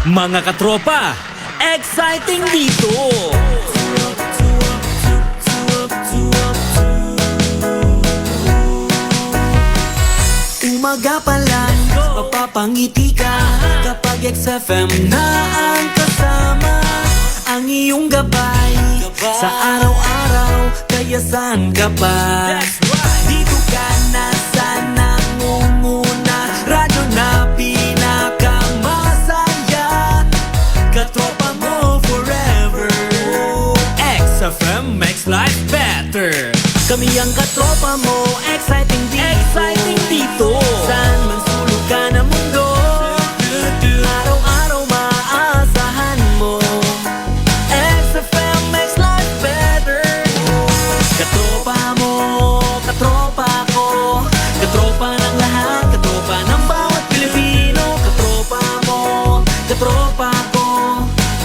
Mga katropa, exciting dito! Umaga pa lang, mapapangiti ka kapag XFM na ang kasama. Ang iyong gabay sa araw-araw, kaya saan ka pa? Dito ka na sa nangunguna, radyo na pinakamasaya. Katropa mo forever. XFM makes life better! Kami ang katropa mo, exciting dito. Exciting dito! Saan man sulok ka ng mundo, araw-araw maaasahan mo. XFM makes life better. Katropa mo, katropa ko, katropa ng lahat, katropa ng bawat Pilipino. Katropa mo, katropa ko,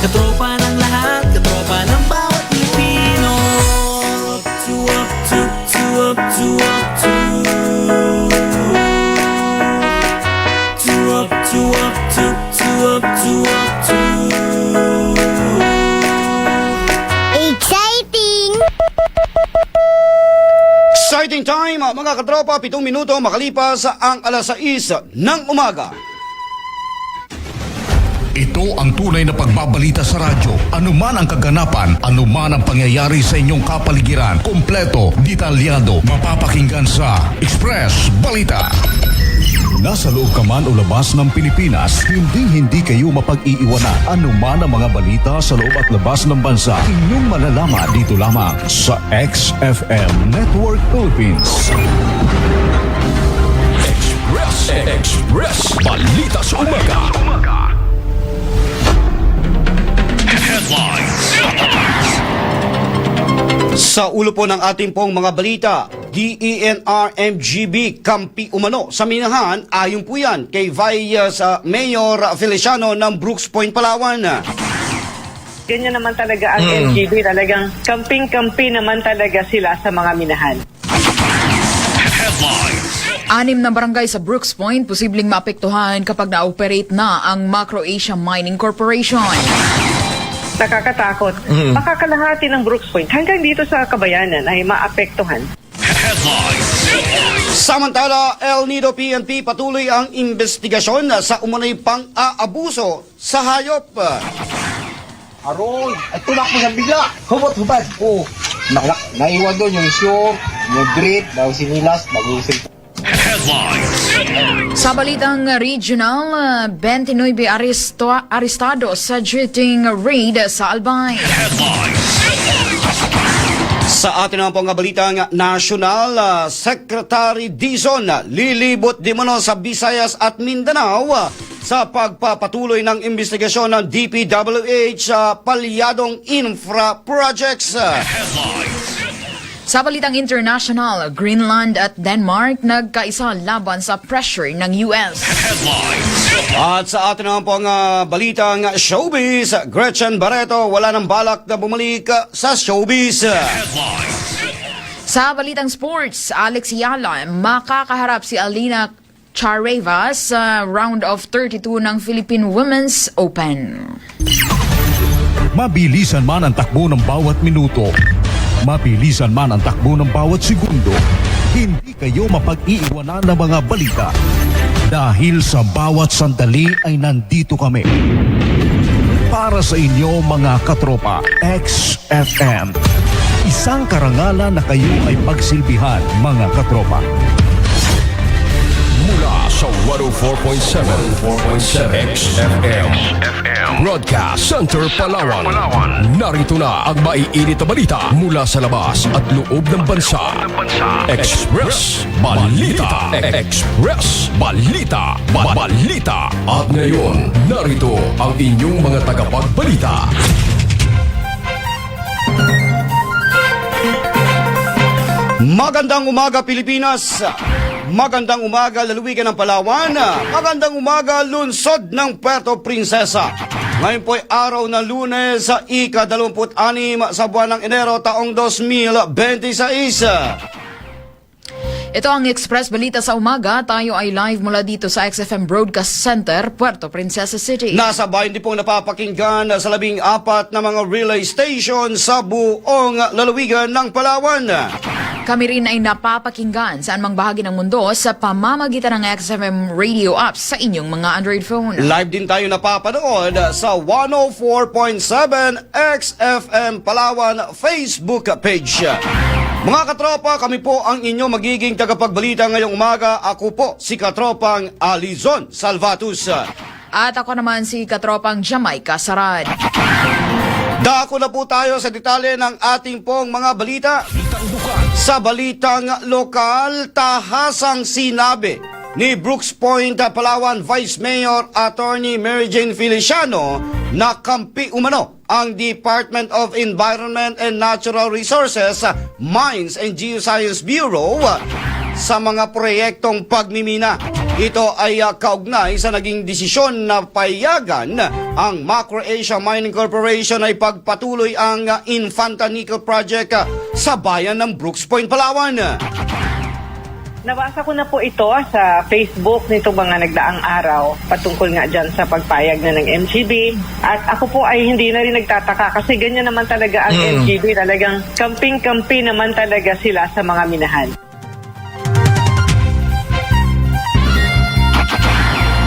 katropa ng lahat, katropa ng bawat Pilipino. Up to. Exciting! Exciting time, mga katropa, 7 minuto makalipas ang alas 6 ng umaga. Ito ang tunay na pagbabalita sa radyo. Anuman ang kaganapan, anuman ang pangyayari sa inyong kapaligiran, kompleto, detalyado, mapapakinggan sa Express Balita. Nasa loob ka man o labas ng Pilipinas, hindi kayo mapag-iiwanan. Anuman ang mga balita sa loob at labas ng bansa, inyong malalaman dito lamang sa XFM Network Philippines. Express Balita sa umaga. Sa ulo po ng ating pong mga balita, DENR-MGB kampi umano sa minahan, ayon po yan kay Vice Mayor Feliciano ng Brooks Point, Palawan. Ganyan naman talaga ang MGB, talagang kamping-kampi naman talaga sila sa mga minahan. 6 na barangay sa Brooks Point posibleng maapektuhan kapag na-operate na ang Macro Asia Mining Corporation. Nakakatakot. Makakalahati ng Brooks Point hanggang dito sa Kabayanan ay maapektuhan. Samantala, El Nido PNP patuloy ang investigasyon sa umunay pang-aabuso sa hayop. Aroy, ay tumak mo sa bigla. Hubot-hubad. Oo. Naiwan doon yung show, yung grip, daw sinilas, bagusin. Sa balitang regional, 29 arestado sa shooting raid sa Albay. Sa atin naman po nga balitang national, Secretary Dizon lilibot di mano sa Visayas at Mindanao sa pagpapatuloy ng investigasyon ng DPWH sa palyadong infra projects. Sa balitang international, Greenland at Denmark nagkaisa laban sa pressure ng US. At sa atin naman po ang balitang showbiz, Gretchen Barreto wala nang balak na bumalik sa showbiz. Sa balitang sports, Alex Yala makakaharap si Alina Chareva sa round of 32 ng Philippine Women's Open. Mabilisan man ang takbo ng bawat minuto, mabilisan man ang takbo ng bawat segundo, hindi kayo mapag-iiwanan ng mga balita. Dahil sa bawat sandali ay nandito kami. Para sa inyo mga katropa, XFM. Isang karangalan na kayo ay pagsilbihan mga katropa. Mula sa 104.7 XFM Broadcast Center, Palawan. Narito na ang maiinit na balita mula sa labas at loob ng bansa. Express Balita. Express Balita. Balita. At ngayon, narito ang inyong mga tagapagbalita. Magandang umaga Pilipinas. Magandang umaga lalawigan ng Palawan. Magandang umaga lungsod ng Puerto Princesa. Ngayon po ay araw ng Lunes sa ika-26 sa buwan ng Enero taong 2026. Ito ang Express Balita sa Umaga. Tayo ay live mula dito sa XFM Broadcast Center, Puerto Princesa City. Nasa bayan din pong napapakinggan sa 14 na mga relay station sa buong lalawigan ng Palawan. Kami rin ay napapakinggan saan mang bahagi ng mundo sa pamamagitan ng XFM radio apps sa inyong mga Android phone. Live din tayo napapanood sa 104.7 XFM Palawan Facebook page. Mga katropa, kami po ang inyo magiging tagapagbalita ngayong umaga. Ako po si Katropang Alizon Salvatus. At ako naman si Katropang Jamaica Sarad. Dako na po tayo sa detalye ng ating pong mga balita. Sa balitang lokal, tahasang sinabi ni Brooks Point, Palawan Vice Mayor Attorney Mary Jane Feliciano na kampi umano ang Department of Environment and Natural Resources, Mines and Geoscience Bureau sa mga proyektong pagmimina. Ito ay kaugnay sa naging desisyon na payagan ang Macro Asia Mining Corporation ay pagpatuloy ang Infanta Nickel Project sa bayan ng Brooks Point, Palawan. Nabasa ko na po ito sa Facebook nitong mga nagdaang araw patungkol nga dyan sa pagpayag na ng MGB. At ako po ay hindi na rin nagtataka kasi ganyan naman talaga ang MGB. Talagang kamping-kampi naman talaga sila sa mga minahan.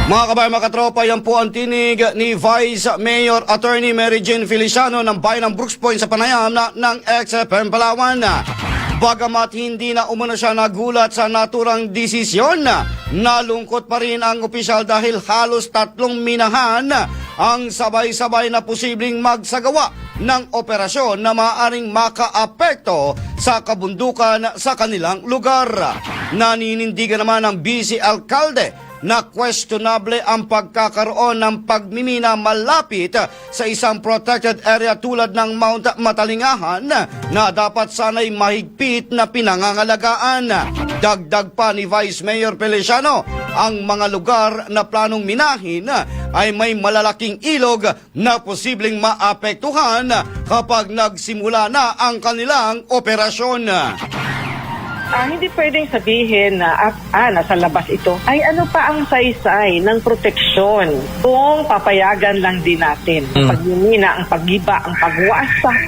Mga kabayan, mga katropa, yan po ang tinig ni Vice Mayor Attorney Mary Jane Feliciano ng bayan ng Brooks Point sa panayam ng XFM Palawan. Bagamat hindi na umano siya nagulat sa naturang desisyon, nalungkot pa rin ang opisyal dahil halos 3 minahan ang sabay-sabay na posibleng magsagawa ng operasyon na maaaring makaapekto sa kabundukan sa kanilang lugar. Naninindigan naman ang Vice Alcalde na questionable ang pagkakaroon ng pagmimina malapit sa isang protected area tulad ng Mount Matalingahan na dapat sana'y mahigpit na pinangangalagaan. Dagdag pa ni Vice Mayor Feliciano, ang mga lugar na planong minahin ay may malalaking ilog na posibleng maapektuhan kapag nagsimula na ang kanilang operasyon. Hindi pwedeng sabihin na nasa labas ito. Ay ano pa ang saysay ng proteksyon kung papayagan lang din natin ang pagmimina, ang paggiba, ang pagwasak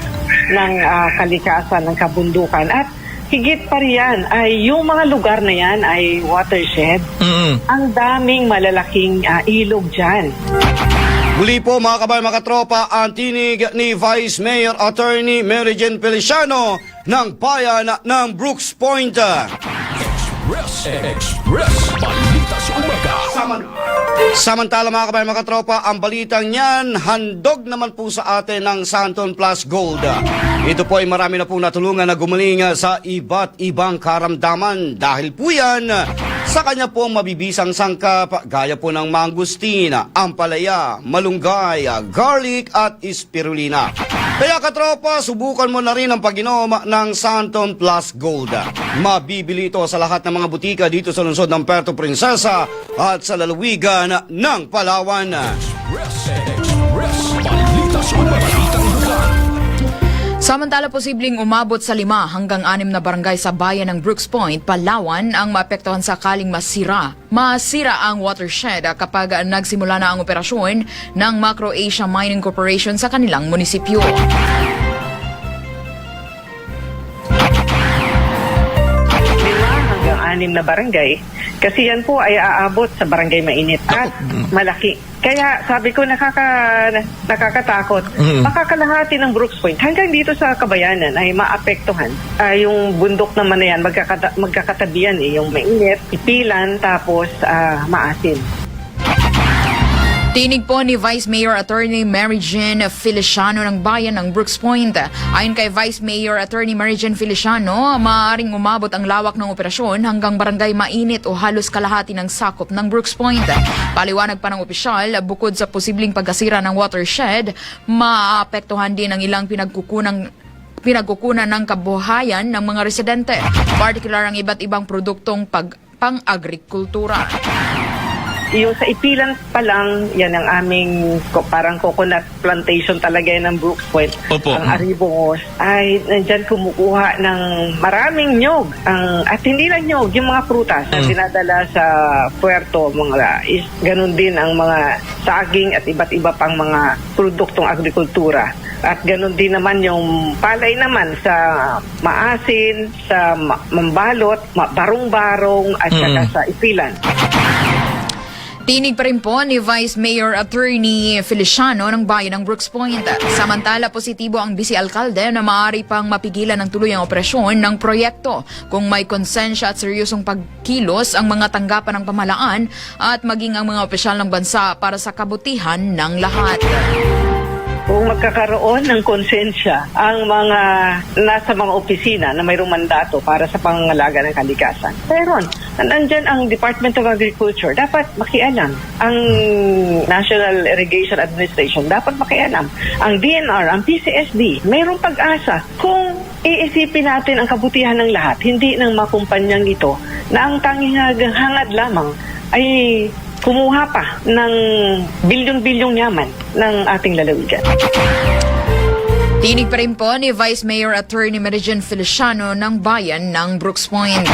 ng kalikasan ng kabundukan. At higit pa riyan ay yung mga lugar na yan ay watershed. Ang daming malalaking ilog dyan. Muli po mga kabayan, mga katropa, ang tinig ni Vice Mayor Attorney Mary Jane Feliciano ng bayan ng Brooks Point. Express Balita sa Umaga. Samantala mga kabayan, mga katropa, ang balitang yan, handog naman po sa atin ng Santon Plus Gold. Ito po ay marami na pong natulungan na gumaling sa iba't ibang karamdaman. Dahil po yan sa kanya pong mabibisang sangkap, gaya po ng mangustina, ampalaya, malunggay, garlic at spirulina. Kaya katropa, subukan mo na rin ang pag-inom ng Santon Plus Gold. Mabibili ito sa lahat ng mga butika dito sa lungsod ng Puerto Princesa at sa lalawigan ng Palawan. Express Balita sa Umaga. Samantala, posibleng umabot sa 5 hanggang 6 na barangay sa bayan ng Brooks Point, Palawan ang maapektuhan sakaling masira ang watershed kapag nagsimula na ang operasyon ng Macro Asia Mining Corporation sa kanilang munisipyo. 6 na barangay kasi yan po ay aabot sa barangay Mainit at malaki. Kaya sabi ko nakakatakot. Makakalahati ng Brooks Point hanggang dito sa Kabayanan ay maapektuhan. Yung bundok naman na yan, magkakatabihan yung Mainit, Ipilan, tapos Maasin. Tinig po ni Vice Mayor Attorney Mary Jane Feliciano ng bayan ng Brooks Point. Ayon kay Vice Mayor Attorney Mary Jane Feliciano, maaaring umabot ang lawak ng operasyon hanggang barangay Mainit o halos kalahati ng sakop ng Brooks Point. Paliwanag pa ng opisyal, bukod sa posibleng pagkasira ng watershed, maapektuhan din ang ilang pinagkukunan ng kabuhayan ng mga residente, particular ang iba't ibang produktong pang-agrikultura. Yung sa Ipilan pa lang, yan ang aming parang coconut plantation talaga yan ng Brooks Point. Opo. Ang Aribongos ay nandyan kumukuha ng maraming nyog. At hindi lang nyog, yung mga prutas na dinadala sa puerto, ganun din ang mga saging at iba't iba pang mga produktong agrikultura. At ganun din naman yung palay naman sa maasin, sa mambalot, barong-barong at saka sa Ipilan. Tinig pa rin po ni Vice Mayor Attorney Feliciano ng bayan ng Brooks Point. Samantala, positibo ang vice-alkalde na maaari pang mapigilan ng tuluyang operasyon ng proyekto kung may konsensya at seryosong pagkilos ang mga tanggapan ng pamahalaan at maging ang mga opisyal ng bansa para sa kabutihan ng lahat. Kung magkakaroon ng konsensya ang mga nasa mga opisina na mayroong mandato para sa pangangalaga ng kalikasan, meron. Nandyan ang Department of Agriculture, dapat makialam. Ang National Irrigation Administration, dapat makialam. Ang DNR, ang PCSD, mayroong pag-asa. Kung iisipin natin ang kabutihan ng lahat, hindi ng makumpanyang ito, na ang tanging hangad lamang ay kumuha pa ng bilyong-bilyong yaman ng ating lalawigan. Tinig pa rin po ni Vice Mayor Attorney Merijen Feliciano ng bayan ng Brooks Point.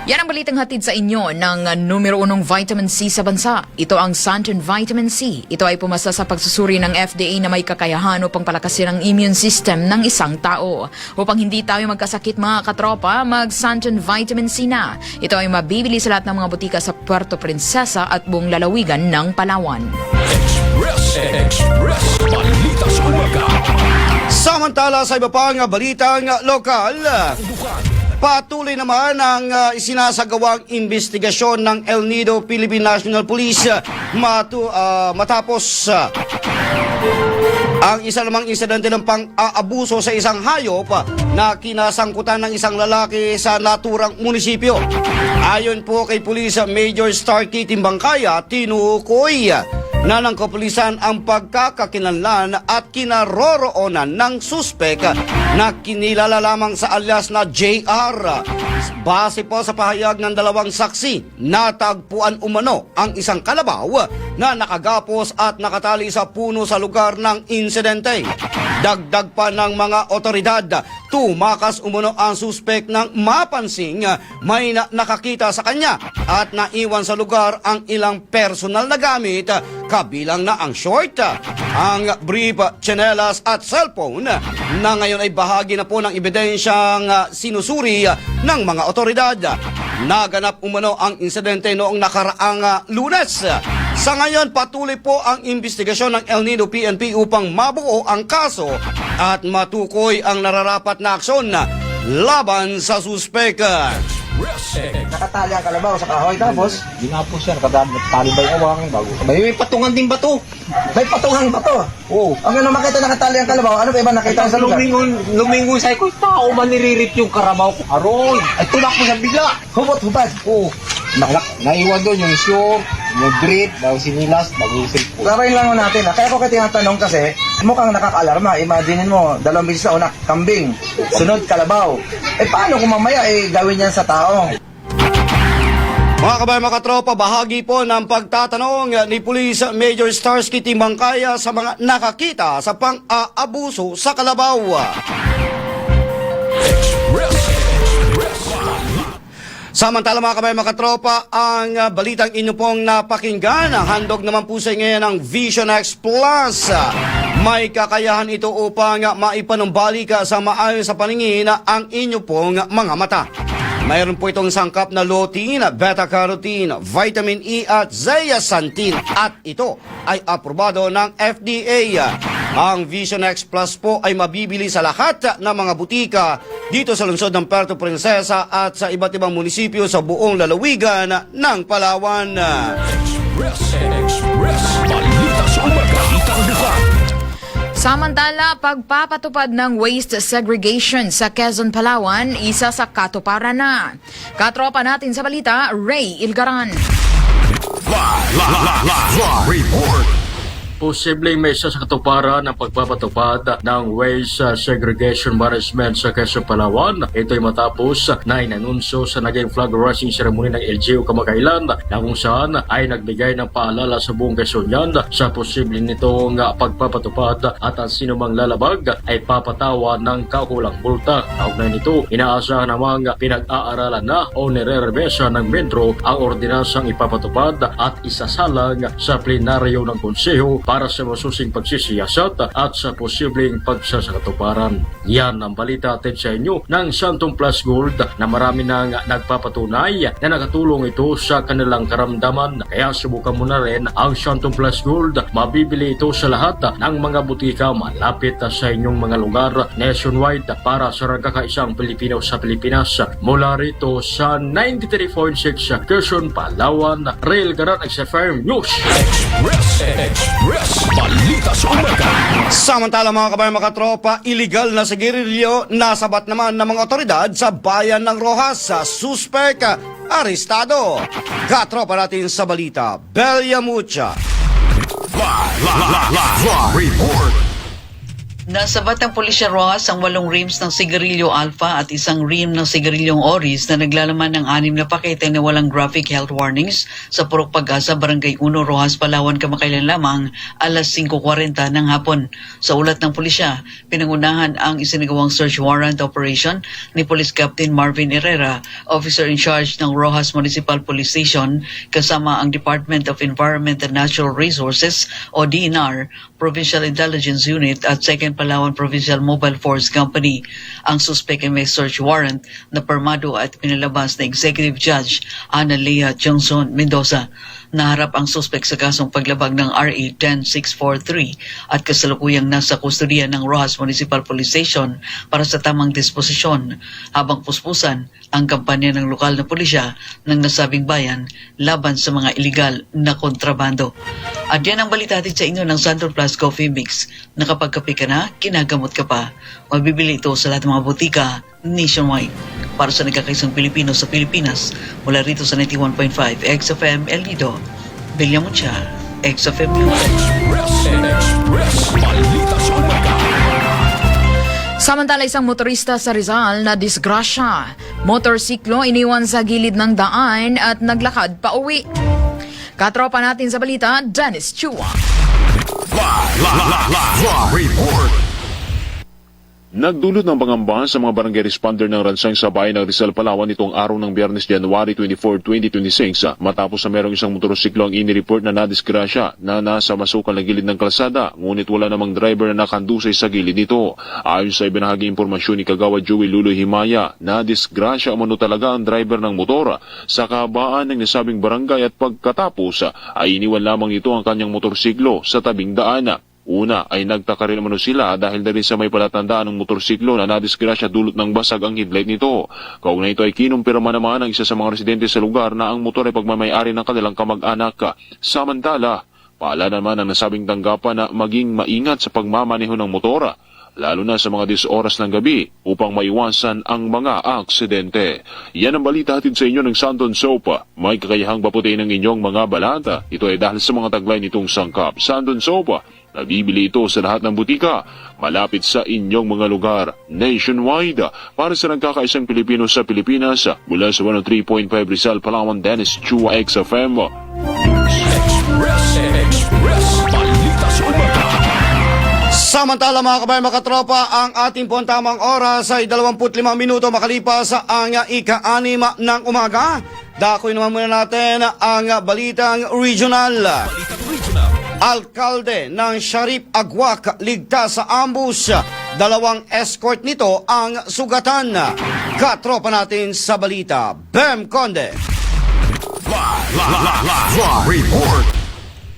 Yan ang balitang hatid sa inyo ng numero 1 vitamin C sa bansa. Ito ang Santon Vitamin C. Ito ay pumasa sa pagsusuri ng FDA na may kakayahan upang palakasin ang immune system ng isang tao. Upang hindi tayo magkasakit mga katropa, mag-Santon Vitamin C na. Ito ay mabibili sa lahat ng mga butika sa Puerto Princesa at buong lalawigan ng Palawan. Express Balita sa Umaga. Samantala sa iba pang balitang lokal, patuloy naman ang isinasagawang investigasyon ng El Nido Philippine National Police matapos ang isa namang insidente ng pang-aabuso sa isang hayop na kinasangkutan ng isang lalaki sa naturang munisipyo. Ayon po kay Police Major Starkey Timbangkaya, tinukoy na ng kapulisan ang pagkakakilanlan at kinaroroonan ng suspek na kinilala lamang sa alias na JR. Base po sa pahayag ng dalawang saksi, natagpuan umano ang isang kalabaw na nakagapos at nakatali sa puno sa lugar ng insidente. Dagdag pa ng mga otoridad, tumakas umano ang suspek nang mapansing may nakakita sa kanya at naiwan sa lugar ang ilang personal na gamit, kabilang na ang short, ang brief, tsinelas at cellphone na ngayon ay bahagi na po ng ebidensyang sinusuri ng mga otoridad. Naganap umano ang insidente noong nakaraang Lunes. Sa ngayon, patuloy po ang investigasyon ng El Nido PNP upang mabuo ang kaso at matukoy ang nararapat na aksyon laban sa suspek. Nakatali ang kalabaw sa kahoy, tapos ginapos siya, nakatali ba yung awang bago. May patungan din bato. May patungan bato. Oo. Ang ano makita nakatali ang kalabaw, ano ba iba nakita sa lugar? Lumingon sa ko, tao man niririt yung karabaw ko. Aroy, ay tulak mo sa bigla. Hubot-hubad. Oo. Naiwan doon yung short, yung drip, daw sinilas, bago yung cellphone. Labayin lang natin. Kaya ko kayo tinatanong kasi, mukhang nakaka-alarma. Imaginin mo, 2 beses na una, kambing, sunod kalabaw. Paano kung mamaya gawin yan sa tao? Mga kabayan, mga katropa, bahagi po ng pagtatanong ni Police Major Starsky Timbangkaya sa mga nakakita sa pang-aabuso sa kalabaw. Samantala mga kabayan, mga katropa, ang balitang inyo pong napakinggan, handog naman po sa ngayon ng Vision X Plus. May kakayahan ito upang maipanumbalik sa maayos sa paningin ang inyo pong mga mata. Mayroon po itong sangkap na lutein, beta-carotene, vitamin E at zeaxanthin at ito ay aprobado ng FDA. Ang Vision X Plus po ay mabibili sa lahat ng mga butika dito sa lungsod ng Puerto Princesa at sa iba't ibang munisipyo sa buong lalawigan ng Palawan. Balita sa Umaga. Samantala, pagpapatupad ng waste segregation sa Quezon, Palawan, isa sa katuparan na. Katropa natin sa balita, Ray Ilgaran. Live report. Posibleng may isa sa katuparan ng pagpapatupad ng Waste Segregation Management sa Quezon, Palawan. Ito'y matapos na inanunsyo sa naging flag raising ceremony ng LGU kamakailan na kung saan ay nagbigay ng paalala sa buong Quezonian sa posibleng nitong pagpapatupad at ang sinumang lalabag ay papatawa ng kakulang multa. Kaugnay nito, inaasahan namang pinag-aaralan na o nire-remesa ng Metro ang ordinansang ipapatupad at isasalang sa plenaryo ng Konseho para sa masusing pagsisiyasat at sa posibleng pagsasakatuparan. Yan ang balita atin sa inyo ng Santong Plus Gold na marami nang nagpapatunay na nakatulong ito sa kanilang karamdaman. Kaya subukan mo na rin ang Santong Plus Gold. Mabibili ito sa lahat ng mga butika malapit sa inyong mga lugar nationwide para sa kakaisang Pilipino sa Pilipinas. Mula rito sa 93.6 Quezon, Palawan, Rail Garat XFM News. Balita sa umaga. Samantala mga kabayan mga tropa, illegal na sigarilyo nasabat naman ng mga otoridad sa bayan ng Rojas sa suspek arestado. Katropa natin sa balita, Belia Mucha. Report. Nasabat ng Pulisya Rojas ang 8 reams ng sigarilyo Alpha at 1 ream ng sigarilyong Oris na naglalaman ng 6 na pakete na walang graphic health warnings sa Purok Pag-asa, Barangay 1, Rojas, Palawan, kamakailan lamang alas 5:40 ng hapon. Sa ulat ng pulisya, pinangunahan ang isinagawang search warrant operation ni Police Captain Marvin Herrera, officer in charge ng Rojas Municipal Police Station, kasama ang Department of Environment and Natural Resources o DENR, Provincial Intelligence Unit at 2nd Palawan Provincial Mobile Force Company. Ang suspect ay may search warrant na permado at pinalabas na Executive Judge Ana Lea Johnson Mendoza. Naharap ang suspect sa kasong paglabag ng RA 10643 at kasalukuyang nasa kustodiya ng Rojas Municipal Police Station para sa tamang disposisyon habang puspusan ang kampanya ng lokal na pulisya ng nasabing bayan laban sa mga iligal na kontrabando. At yan ang balita sa inyo ng Santol Plus Coffee Mix na kapag kape ka na, kinagamot ka pa. Mabibili ito sa lahat ng mga butika nationwide. Para sa nagkakaisang Pilipino sa Pilipinas, mula rito sa 91.5 XFM El Nido, Belia Mucha, XFM News. Balita sa umaga. Samantala, isang motorista sa Rizal na disgrasya. Motorsiklo iniwan sa gilid ng daan at naglakad pa uwi. Katropa natin sa balita, Dennis Chua. Report. Nagdulot ng pangamba sa mga barangay responder ng Ransang sa bayan ng Rizal, Palawan itong araw ng Biyernes, January 24, 2026 matapos na merong isang motorsiklo ang inireport na nadisgrasya na nasa masukal na gilid ng kalsada ngunit wala namang driver na nakandusay sa gilid nito. Ayon sa ibinahagi impormasyon ni Kagawad Joey Luloy Himaya, nadisgrasya umano talaga ang driver ng motor sa kahabaan ng nasabing barangay at pagkatapos ay iniwan lamang ito ang kanyang motorsiklo sa tabing daan. Una ay nagtaka rin umano sila dahil na rin sa may palatandaan ng motorsiklo na nadisgrasya dulot ng basag ang headlight nito. Kaugnay ito ay kinumpirma naman ng isa sa mga residente sa lugar na ang motor ay pagmamayari ng kanilang kamag-anak. Samantala, paalala naman ang nasabing tanggapan na maging maingat sa pagmamaneho ng motor, lalo na sa mga 10 oras ng gabi upang maiwasan ang mga aksidente. Yan ang balita hatid sa inyo ng Santon Soap. May kakayahang paputin ng inyong mga balata. Ito ay dahil sa mga taglay nitong sangkap. Santon Soap, nabibili ito sa lahat ng butika, malapit sa inyong mga lugar, nationwide. Para sa nagkakaisang Pilipino sa Pilipinas, mula sa 103.5 Rizal, Palawan, Dennis Chua, XFM. Balita sa umaga. Samantala mga kabayan mga katropa, ang ating pong tamang oras ay 25 minuto makalipas sa ang ika-6 ng umaga. Dakoy naman muna natin ang balitang regional. Alkalde ng Sharif Agwak ligtas sa ambush. 2 escort nito ang sugatan. Katropa natin sa balita, Bem Conde. Report.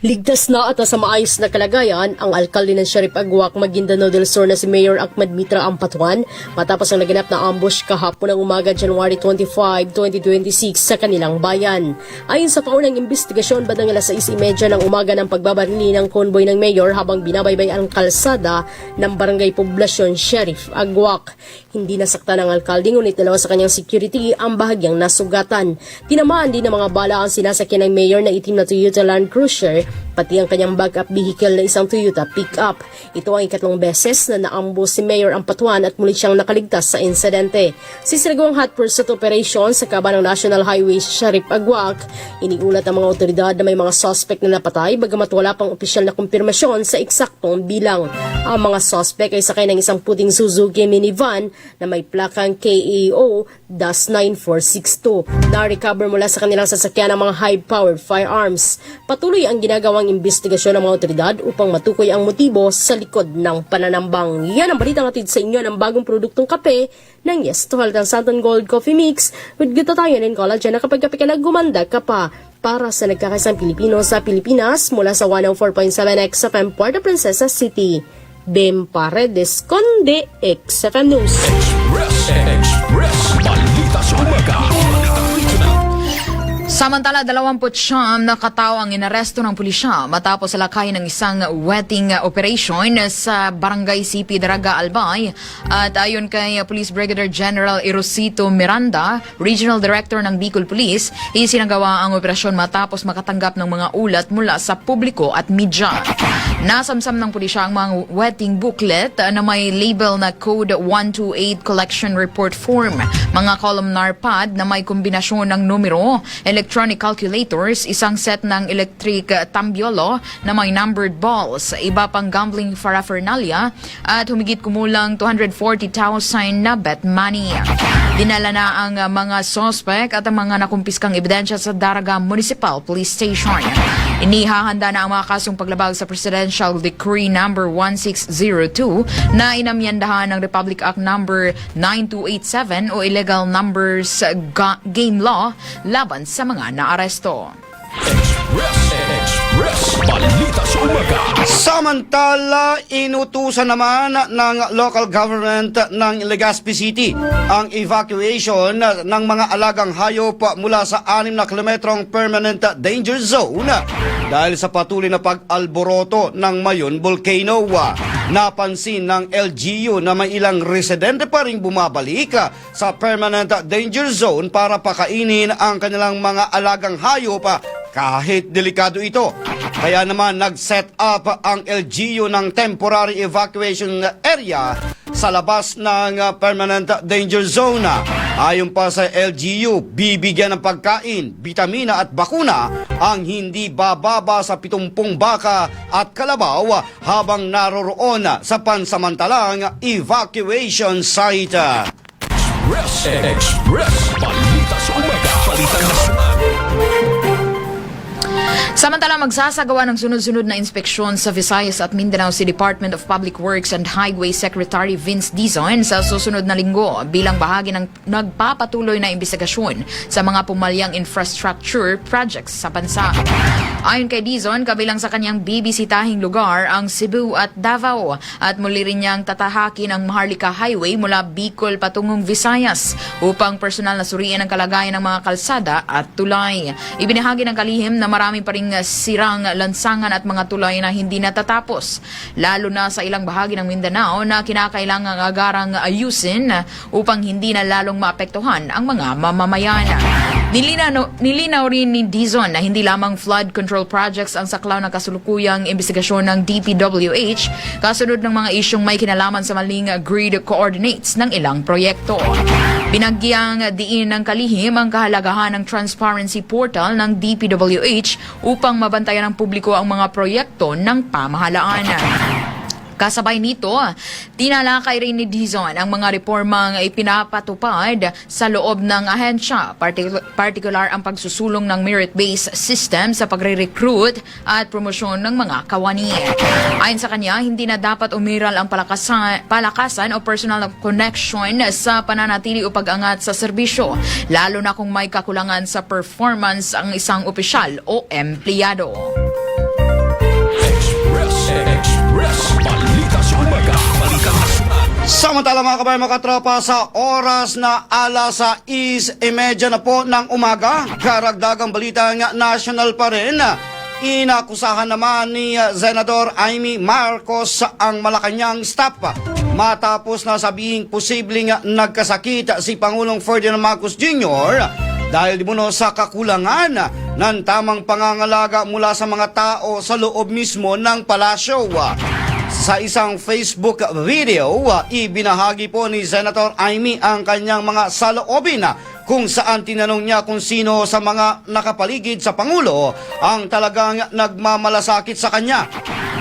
Ligtas na at nasa maayos na kalagayan ang alkalde ng Sharif Agwak, Maguindanao del Sur na si Mayor Ahmed Mitra Ampatuan matapos ang naganap na ambush kahapon ng umaga January 25, 2026 sa kanilang bayan. Ayon sa paunang investigasyon, bandang alas 6:30 ng umaga ng pagbabarili ng konboy ng Mayor habang binabaybay ang kalsada ng Barangay Poblasyon Sharif Agwak. Hindi nasaktan ang alkalde ngunit 2 sa kanyang security ang bahagyang nasugatan. Tinamaan din ng mga bala ang sinasakyan ng Mayor na itim na Toyota Land Cruiser pati ang kanyang backup vehicle na isang Toyota pickup. Ito ang ikatlong beses na naambush si Mayor Ampatuan at muli siyang nakaligtas sa insidente. Sisinagawang hot pursuit operation sa kaba ng National Highway sa Sharip Agwak. Iniulat ang mga otoridad na may mga suspect na napatay bagamat wala pang opisyal na kumpirmasyon sa eksaktong bilang. Ang mga suspect ay sakay ng isang puting Suzuki minivan na may plakang KAO-9462. Na-recover mula sa kanilang sasakyan ang mga high-powered firearms. Patuloy ang ginagawang investigasyon ng mga otoridad upang matukoy ang motibo sa likod ng pananambang. Yan ang balitang hatid sa inyo ng bagong produktong kape ng Yes to Health ang Santon Gold Coffee Mix with glutathione and collagen na kapag kape ka gumanda ka pa. Para sa nagkakaisang Pilipino sa Pilipinas mula sa 104.7 XFM Puerto Princesa City. Bem Paredes, Conde, XFM News. Express Balita sa Umaga. Samantala, 29 na katao ang inaresto ng pulisya matapos salakay ng isang wetting operation sa Barangay CP Daraga, Albay. At ayon kay Police Brigadier General Erosito Miranda, Regional Director ng Bicol Police, isinagawa ang operasyon matapos makatanggap ng mga ulat mula sa publiko at media. Nasamsam ng pulisya ang mga wetting booklet na may label na Code 128 Collection Report Form, mga columnar pad na may kombinasyon ng numero, electronic calculators, isang set ng electric tambiolo na may numbered balls, iba pang gambling paraphernalia at humigit kumulang 240,000 na bet money. Dinala na ang mga suspect at ang mga nakumpiskang ebidensya sa Daraga Municipal Police Station. Inihahanda na ang mga kasong paglabag sa Presidential Decree No. 1602 na inamyandahan ng Republic Act No. 9287 o Illegal Numbers Game Law laban sa mga naaresto. Express Balita sa Umaga. Samantala, inutusan naman ng local government ng Legazpi City ang evacuation ng mga alagang hayop mula sa 6 na kilometrong permanent danger zone dahil sa patuloy na pag-alboroto ng Mayon Volcano. Napansin ng LGU na may ilang residente pa rin bumabalik sa permanent danger zone para pakainin ang kanilang mga alagang hayop kahit delikado ito. Kaya naman nag-set up ang LGU ng temporary evacuation area sa labas ng permanent danger zone. Ayon pa sa LGU, bibigyan ng pagkain, bitamina at bakuna ang hindi bababa sa 70 baka at kalabaw habang naroroon sa pansamantalang evacuation site. Express Balita sa Umaga. Balita nasyonal. Samantala, magsasagawa ng sunod-sunod na inspeksyon sa Visayas at Mindanao si Department of Public Works and Highway Secretary Vince Dizon sa susunod na linggo bilang bahagi ng nagpapatuloy na investigasyon sa mga pumalyang infrastructure projects sa bansa. Ayon kay Dizon, kabilang sa kanyang bibisitahing lugar ang Cebu at Davao at muli rin niyang tatahakin ang Maharlika Highway mula Bicol patungong Visayas upang personal na suriin ang kalagayan ng mga kalsada at tulay. Ibinahagi ng kalihim na marami pa ring sirang lansangan at mga tulay na hindi natatapos, lalo na sa ilang bahagi ng Mindanao na kinakailangang agarang ayusin upang hindi na lalong maapektuhan ang mga mamamayan. Nilinaw rin ni Dizon na hindi lamang flood control projects ang saklaw ng kasulukuyang investigasyon ng DPWH kasunod ng mga isyong may kinalaman sa maling grid coordinates ng ilang proyekto. Binagyang diin ng kalihim ang kahalagahan ng transparency portal ng DPWH upang mabantayan ng publiko ang mga proyekto ng pamahalaan. Kasabay nito, tinalakay rin ni Dizon ang mga reformang ipinapatupad sa loob ng ahensya, partikular ang pagsusulong ng merit-based system sa pagre-recruit at promosyon ng mga kawani. Ayon sa kanya, hindi na dapat umiral ang palakasan o personal connection sa pananatili o pag-angat sa serbisyo, lalo na kung may kakulangan sa performance ang isang opisyal o empleyado. Express Balita sa Umaga. Balita nasyonal. Samantala mga kabayan, mga katropa, sa oras na alas 6:30 na po ng umaga, karagdagang balita nga national pa rin. Inakusahan naman ni Senador Amy Marcos ang Malacanang staff matapos na sabihing posibleng nagkasakit si Pangulong Ferdinand Marcos Jr. dahil di mo sa kakulangan ng tamang pangangalaga mula sa mga tao sa loob mismo ng palasyo. Sa isang Facebook video, ibinahagi po ni Senator Amy ang kanyang mga saloobin kung saan tinanong niya kung sino sa mga nakapaligid sa Pangulo ang talagang nagmamalasakit sa kanya.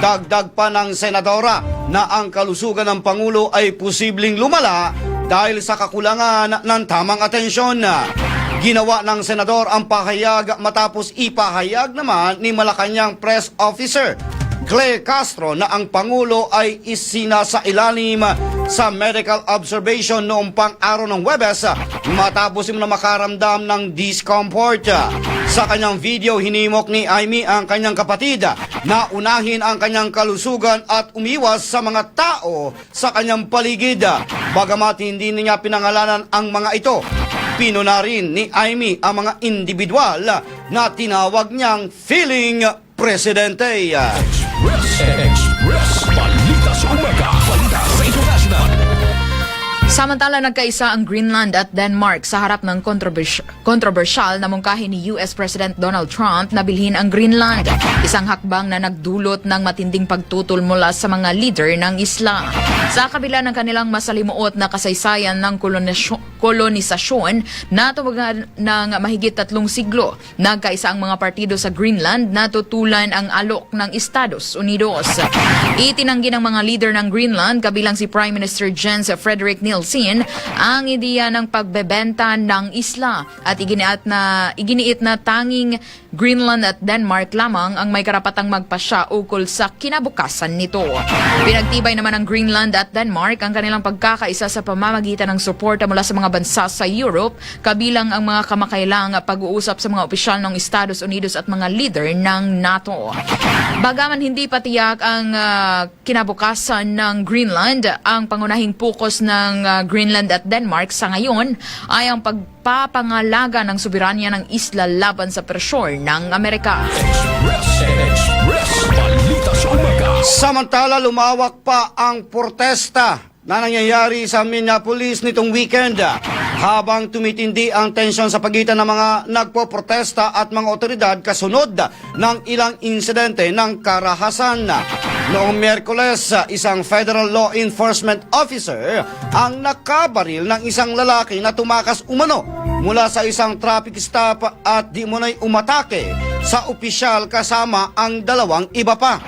Dagdag pa ng senadora na ang kalusugan ng Pangulo ay posibleng lumala dahil sa kakulangan ng tamang atensyon. Ginawa ng senador ang pahayag matapos ipahayag naman ni Malacanang Press Officer Claire Castro na ang Pangulo ay isinasailalim sa medical observation noong pang-araw ng Huwebes matapos na makaramdam ng discomfort. Sa kanyang video, hinimok ni Amy ang kanyang kapatid na unahin ang kanyang kalusugan at umiwas sa mga tao sa kanyang paligid. Bagamat hindi niya pinangalanan ang mga ito, pinuna rin ni Amy ang mga individual na tinawag niyang feeling presidente. Express Balita sa Umaga. Balita sa International. Samantala, nagkaisa ang Greenland at Denmark sa harap ng kontrobersyal na mungkahi ni US President Donald Trump na bilhin ang Greenland. Isang hakbang na nagdulot ng matinding pagtutol mula sa mga leader ng isla. Sa kabila ng kanilang masalimuot na kasaysayan ng kolonisasyon na tumagal ng mahigit 3 siglo, nagkaisa ang mga partido sa Greenland na tutulan ang alok ng Estados Unidos. Itinanggi ng mga leader ng Greenland, kabilang si Prime Minister Jens Frederick Nielsen, ang ideya ng pagbebenta ng isla at iginiit na tanging Greenland at Denmark lamang ang may karapatang magpasya ukol sa kinabukasan nito. Pinagtibay naman ng Greenland at Denmark ang kanilang pagkakaisa sa pamamagitan ng suporta mula sa mga bansa sa Europe, kabilang ang mga kamakailang pag-uusap sa mga opisyal ng Estados Unidos at mga leader ng NATO. Bagaman hindi patiyak ang kinabukasan ng Greenland, ang pangunahing focus ng Greenland at Denmark sa ngayon ay ang pagpapangalaga ng soberanya ng isla laban sa presyon ng Amerika. Express Balita sa Umaga. Samantala, lumawak pa ang protesta na nangyayari sa Minneapolis nitong weekend habang tumitindi ang tensyon sa pagitan ng mga nagpoprotesta at mga otoridad kasunod ng ilang insidente ng karahasan. Noong Miyerkules, isang federal law enforcement officer ang nakabaril ng isang lalaki na tumakas umano mula sa isang traffic stop at di umunay umatake sa opisyal kasama ang 2 iba pa.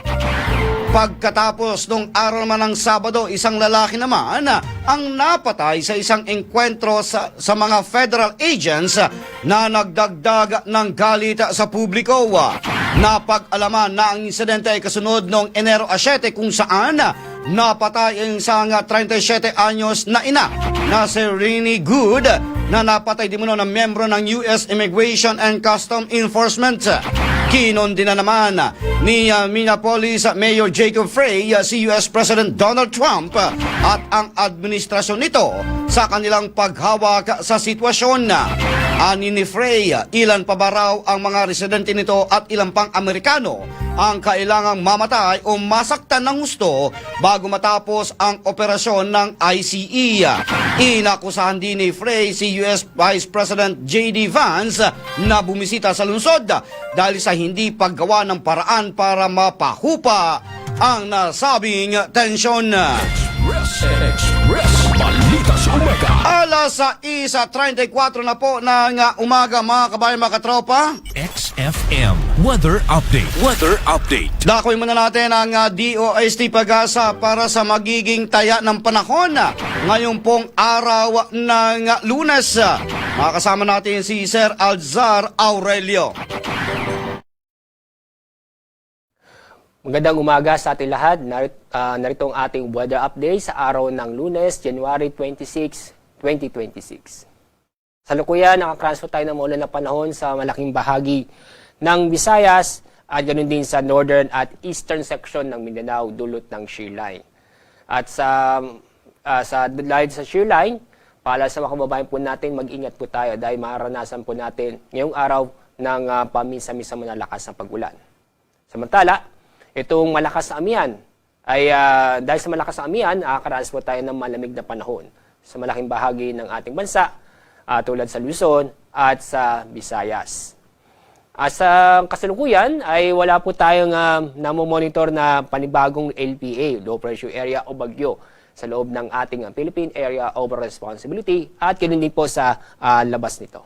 Pagkatapos nung araw naman ng Sabado, isang lalaki naman ang napatay sa isang engkwentro sa mga federal agents na nagdagdag ng galit sa publiko. Napag-alaman na ang insidente ay kasunod noong Enero 7 kung saan napatay ang isang 37 anyos na ina na si Renee Good na napatay din ng membro ng US Immigration and Customs Enforcement. Kinondi na naman ni Minneapolis Mayor Jacob Frey si US President Donald Trump at ang administrasyon nito sa kanilang paghawak sa sitwasyon. Ani ni Frey, ilan pa ba raw ang mga residente nito at ilang pang Amerikano ang kailangang mamatay o masaktan ng gusto bago matapos ang operasyon ng ICE. Inakusahan din ni Frey si US Vice President J.D. Vance na bumisita sa lungsod dahil sa hindi paggawa ng paraan para mapahupa ang nasabing tensyon. Express Balita sa Umaga. Alas 6:34 na po ng umaga mga kabayan, mga katropa. XFM Weather Update. Weather Update. Dakoy muna natin ang DOST Pag-asa para sa magiging taya ng panahon ngayon pong araw ng Lunes. Makakasama natin si Sir Alzar Aurelio. Magandang umaga sa ating lahat. Narito ang ating weather update sa araw ng Lunes, January 26, 2026. Sa lukuyan, nakatransfer tayo ng maulan na panahon sa malaking bahagi ng Visayas at ganoon din sa northern at eastern section ng Mindanao dulot ng shear line. At sa dahil sa shear line, para sa mga kababayan po natin, mag-ingat po tayo dahil maranasan po natin ngayong araw ng paminsan-minsan malakas na pag-ulan. Samantala, itong malakas na amihan ay dahil sa malakas na amihan, nakakaranas po tayo ng malamig na panahon sa malaking bahagi ng ating bansa tulad sa Luzon at sa Visayas. Sa kasalukuyan ay wala po tayong namomonitor na panibagong LPA, Low Pressure Area o Bagyo sa loob ng ating Philippine Area of Responsibility at ganoon din po sa labas nito.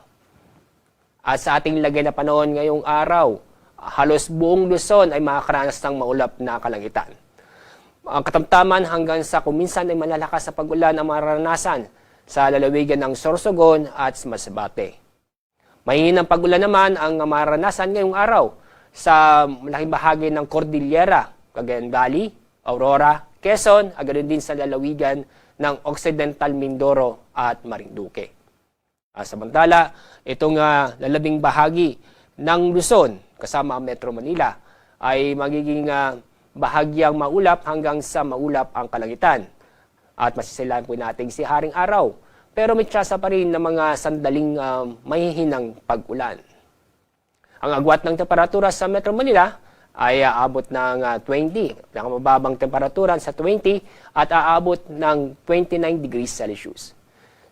At sa ating lagay na panahon ngayong araw, halos buong Luzon ay makakaranas ng maulap na kalangitan. Ang katamtaman hanggang sa kuminsan ay malalakas sa pag-ulan ang mararanasan sa lalawigan ng Sorsogon at Masbate. Mahihinang pag-ulan naman ang mararanasan ngayong araw sa malaking bahagi ng Cordillera, Cagayan Valley, Aurora, Quezon, at ganoon din sa lalawigan ng Occidental Mindoro at Marinduque. Samantala, itong lalabing bahagi ng Luzon kasama ang Metro Manila ay magiging bahagyang maulap hanggang sa maulap ang kalangitan. At masisilayan po natin si Haring Araw. Pero may tsansa pa rin ng mga sandaling mahihinang pag-ulan. Ang agwat ng temperatura sa Metro Manila ay aabot ng 20. Ang mababang temperatura sa 20 at aabot ng 29 degrees Celsius.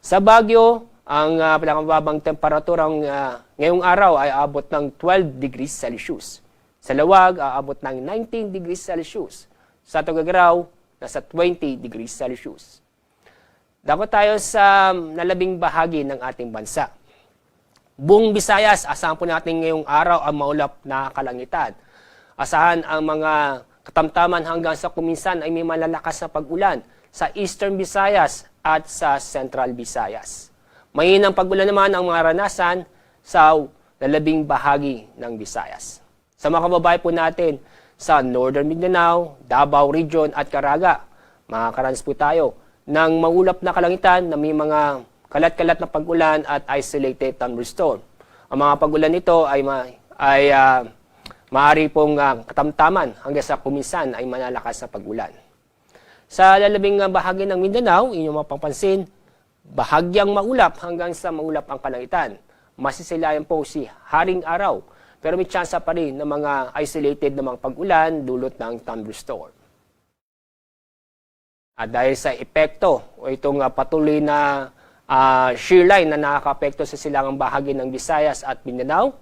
Sa Baguio, ang pinakamababang temperatura ngayong araw ay aabot ng 12 degrees Celsius. Sa Lawag, aabot ng 19 degrees Celsius. Sa Tuguegarao, nasa 20 degrees Celsius. Dako tayo sa nalabing bahagi ng ating bansa. Buong Visayas, asahan po natin ngayong araw ang maulap na kalangitan. Asahan ang mga katamtaman hanggang sa kuminsan ay may malalakas na pag-ulan sa Eastern Visayas at sa Central Visayas. Mahinang pag-ulan naman ang maranasan sa lalabing bahagi ng Visayas. Sa mga kababayan po natin sa Northern Mindanao, Davao Region at Caraga, makakaranas po tayo ng maulap na kalangitan na may mga kalat-kalat na pag-ulan at isolated thunderstorm. Ang mga pag-ulan nito ay maaari pong katamtaman hanggang sa kuminsan ay malalakas na pag-ulan. Sa lalabing bahagi ng Mindanao, inyong mapapansin, bahagyang maulap hanggang sa maulap ang kalangitan. Masisilayan po si Haring Araw, pero may tsansa pa rin ng mga isolated na mga pag-ulan dulot ng thunderstorm. At dahil sa epekto o itong patuloy na shear line na nakaka-apekto sa silangang bahagi ng Visayas at Mindanao,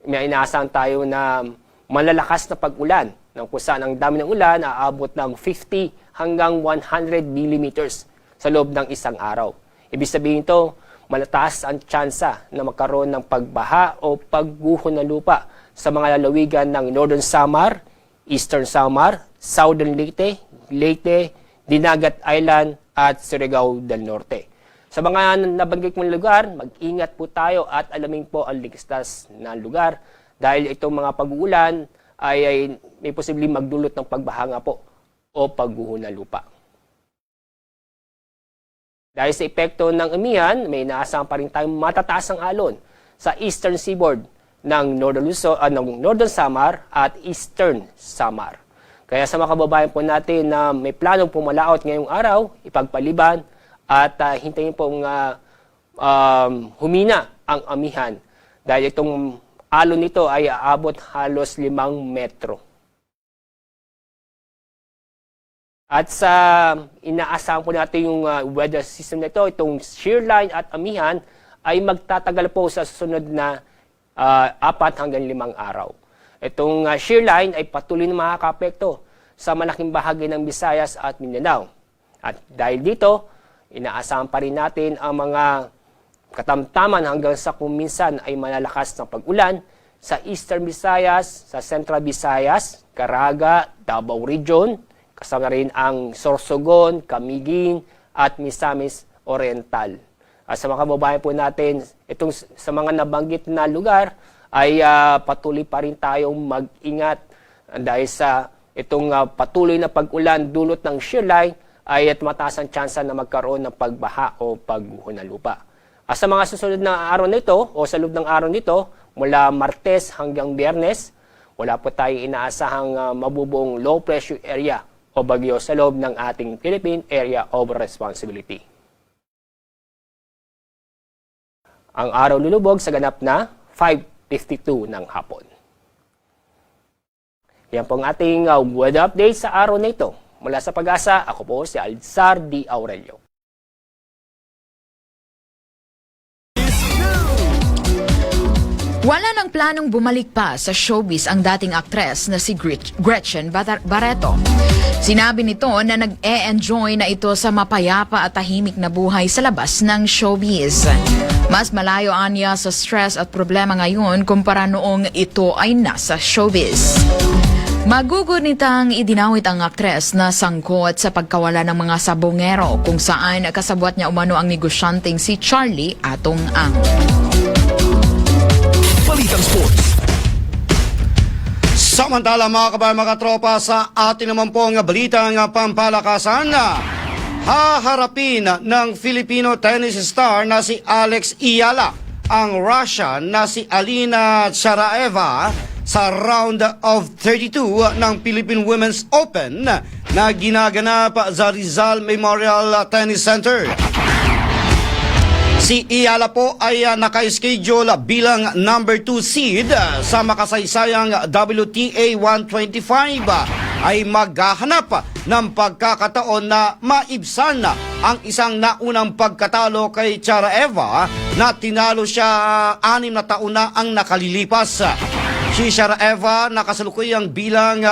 may inaasahan tayo na malalakas na pag-ulan ng kung saan ang dami ng ulan aabot ng 50 hanggang 100 millimeters sa loob ng isang araw. Ibig sabihin ito, malataas ang tsansa na magkaroon ng pagbaha o pagguho ng lupa sa mga lalawigan ng Northern Samar, Eastern Samar, Southern Leyte, Dinagat Island at Surigao del Norte. Sa mga nabanggit mong lugar, mag-ingat po tayo at alamin po ang ligtas na lugar dahil itong mga pag-uulan ay may posibleng magdulot ng pagbaha nga po o pagguho ng lupa. Dahil sa epekto ng amihan, may inaasahan pa rin tayong matataas ang alon sa eastern seaboard ng Northern Samar at Eastern Samar. Kaya sa mga kababayan po natin na may planong pumalaot ngayong araw, ipagpaliban at hintayin pong humina ang amihan dahil itong alon nito ay aabot halos 5 metro. At sa inaasahan po natin yung weather system na ito, itong shear line at amihan ay magtatagal po sa susunod na 4 hanggang 5 araw. Itong shear line ay patuloy na makaka-apekto sa malaking bahagi ng Visayas at Mindanao. At dahil dito, inaasahan pa rin natin ang mga katamtaman hanggang sa kuminsan ay malalakas na pag-ulan sa Eastern Visayas, sa Central Visayas, Caraga, Davao Region, kasama rin ang Sorsogon, Camiguin at Misamis Oriental. At sa mga kababayan po natin, itong sa mga nabanggit na lugar ay patuloy pa rin tayong mag-ingat dahil sa itong patuloy na pag-ulan dulot ng shear line ay at mataas ang tsansa na magkaroon ng pagbaha o pagguho ng lupa. Sa mga susunod na araw nito o sa loob ng araw nito, mula Martes hanggang Biyernes, wala po tayong inaasahang mabubuong low pressure area o bagyo sa loob ng ating Philippine Area of Responsibility. Ang araw lulubog sa ganap na 5:52 ng hapon. Yan po ang ating weather update sa araw na ito. Mula sa Pag-asa, ako po si Alzar D. Aurelio. Wala nang planong bumalik pa sa showbiz ang dating aktres na si Gretchen Barreto. Sinabi nito na nag-e-enjoy na ito sa mapayapa at tahimik na buhay sa labas ng showbiz. Mas malayo anya sa stress at problema ngayon kumpara noong ito ay nasa showbiz. Magugunitang idinawit ang aktres na sangkot sa pagkawala ng mga sabongero kung saan kasabwat niya umano ang negosyanteng si Charlie Atong-Ang. Balitang Sports. Samantala mga kabayan, mga tropa, sa atin naman pong balitang pampalakasan, haharapin ng Filipino tennis star na si Alex Iyala ang Russian na si Alina Charaeva sa round of 32 ng Philippine Women's Open na ginaganap sa Rizal Memorial Tennis Center. Si Iyala po ay naka-schedule bilang number 2 seed sa makasaysayang WTA 125 ay maghahanap ng pagkakataon na maibsan ang isang naunang pagkatalo kay Charaeva na tinalo siya 6 na taon na ang nakalilipas. Si Charaeva na kasalukuyang bilang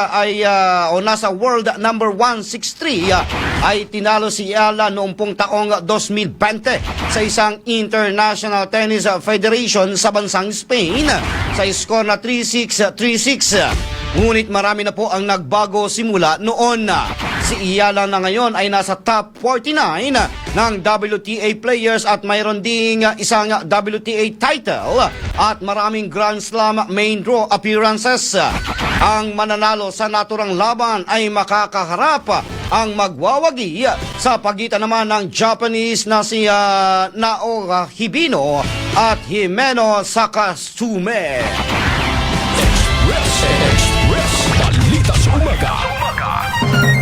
nasa world number 163 ay tinalo si Iyala noong pong taong 2020 sa isang International Tennis Federation sa bansang Spain sa score na 3-6, 3-6. Ngunit marami na po ang nagbago simula noon. Si Iyala na ngayon ay nasa top 49 ng WTA players at mayroon ding isang WTA title at maraming Grand Slam main draw appearances. Ang mananalo sa naturang laban ay makakaharap ang magwawagi sa pagitan naman ng Japanese na si Naoya Hibino at Jimeno Sakastume. Balita sa umaga.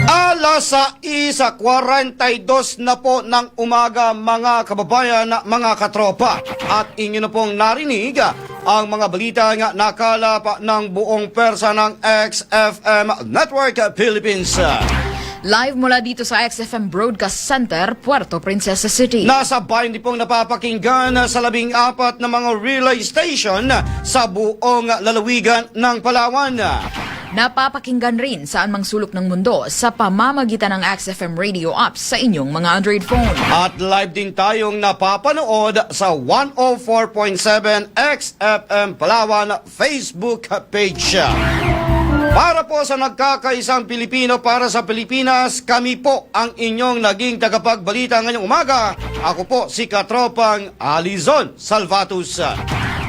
Alas 6:42 na po ng umaga mga kababayan, mga katropa. At inyo na pong narinig ang mga balita nga nakalap ng buong persa ng XFM Network Philippines. Live mula dito sa XFM Broadcast Center, Puerto Princesa City. Nasa bayan din pong napapakinggan sa 14 na mga relay station sa buong lalawigan ng Palawan. Napapakinggan rin saan mang sulok ng mundo sa pamamagitan ng XFM radio apps sa inyong mga Android phone. At live din tayong napapanood sa 104.7 XFM Palawan Facebook page. Para po sa nagkakaisang Pilipino para sa Pilipinas, kami po ang inyong naging tagapagbalita ngayong umaga. Ako po si Katropang Alizon Salvatus.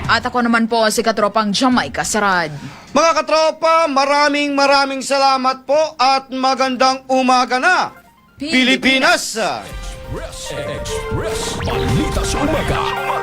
At ako naman po si Katropang Jamaica Sarad. Mga katropa, maraming salamat po at magandang umaga na, Pilipinas! Express. Balita sa umaga.